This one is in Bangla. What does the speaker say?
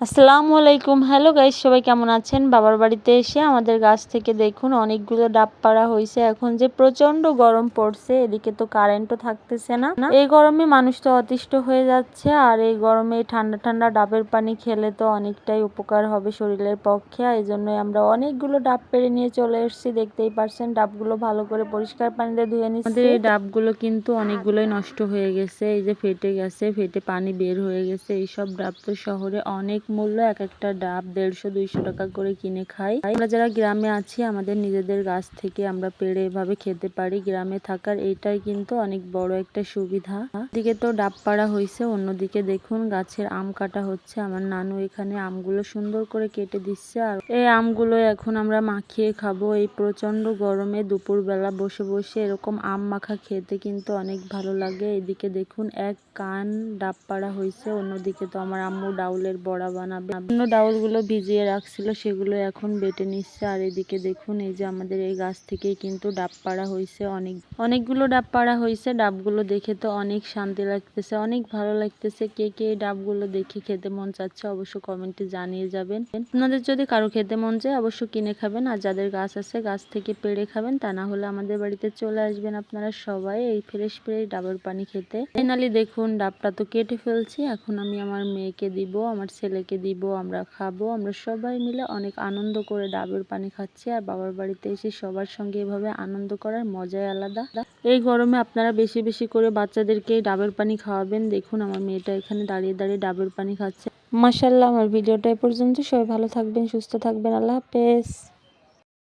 আসসালামু আলাইকুম। হ্যালো গাইস, সবাই কেমন আছেন? বাবার বাড়িতে এসে আমাদের গাছ থেকে দেখুন অনেকগুলো ডাব পাড়া হয়েছে। এখন যে প্রচন্ড গরম পড়ছে, এদিকে তো কারেন্টও থাকতেছে না। এই গরমে মানুষ তো অতিষ্ঠ হয়ে যাচ্ছে, আর এই গরমে ঠান্ডা ঠান্ডা ডাবের পানি খেলে তো অনেকটাই উপকার হবে শরীরের পক্ষে। এই জন্যই আমরা অনেকগুলো ডাব পেড়ে নিয়ে চলে এসেছি। দেখতেই পারছেন ডাবগুলো ভালো করে পরিষ্কার পানিতে ধুয়ে নিচ্ছি। আমাদের এই ডাবগুলো কিন্তু অনেকগুলোই নষ্ট হয়ে গেছে, এই যে ফেটে গেছে, ফেটে পানি বের হয়ে গেছে। এইসব ডাব তো শহরে অনেক মূল্য, এক একটা ডাব 150-200 টাকা করে কিনে খাই। আমরা যারা গ্রামে আছি, আমাদের নিজেদের গাছ থেকে আমরা পেড়ে এভাবে খেতে পারি। গ্রামে থাকার এইটাই কিন্তু অনেক বড় একটা সুবিধা। দিকে তো ডাব পাড়া হয়েছে, অন্যদিকে দেখুন গাছের আম কাটা হচ্ছে। আমার নানু এখানে আমগুলো সুন্দর করে কেটে দিচ্ছে, আর এই আমগুলো এখন আমরা মাখিয়ে খাবো। এই প্রচন্ড গরমে দুপুরবেলা বসে বসে এরকম আম মাখা খেতে কিন্তু অনেক ভালো লাগে। এদিকে দেখুন এক কান ডাব পাড়া হয়েছে, অন্যদিকে তো আমার আম্মু ডাউলের বড়া বানাবে। অন্য ডাউলগুলো ভিজিয়ে রাখছিল, সেগুলো এখন বেটে নিচ্ছে। আর এদিকে দেখুন এই যে আমাদের এই গাছ থেকেই কিন্তু ডাব পাড়া হয়েছে, অনেকগুলো ডাব পাড়া হয়েছে। ডাবগুলো দেখে তো অনেক শান্তি লাগতেছে, অনেক ভালো লাগতেছে। কে কে এই ডাবগুলো দেখে খেতে মন চাচ্ছে অবশ্য কমেন্টে জানিয়ে যাবেন। আপনাদের যদি কারো খেতে মন চায় অবশ্য কিনে খাবেন, আর যাদের গাছ আছে গাছ থেকে পেড়ে খাবেন। তা না হলে আমাদের বাড়িতে চলে আসবেন আপনারা সবাই এই ফ্রেশ ফ্রেশ ডাবের পানি খেতে। ফাইনালি দেখুন ডাবটা তো কেটে ফেলছি, এখন আমি আমার মেয়েকে দিব, আমার ছেলেকে দিব, আমরা খাবো। আমরা সবাই মিলে অনেক আনন্দ করে ডাবের পানি খাচ্ছি। আর বাবার বাড়িতে এসে সবার সঙ্গে এভাবে আনন্দ করার মজাই আলাদা। এই গরমে আপনারা বেশি বেশি করে বাচ্চাদেরকে ডাবের পানি খাওয়াবেন। দেখুন আমার মেয়েটা এখানে দাঁড়িয়ে দাঁড়িয়ে ডাবের পানি খাচ্ছে। মাশাআল্লাহ, আমার ভিডিওটা এ পর্যন্ত। সবাই ভালো থাকবেন, সুস্থ থাকবেন। আল্লাহ হাফেজ।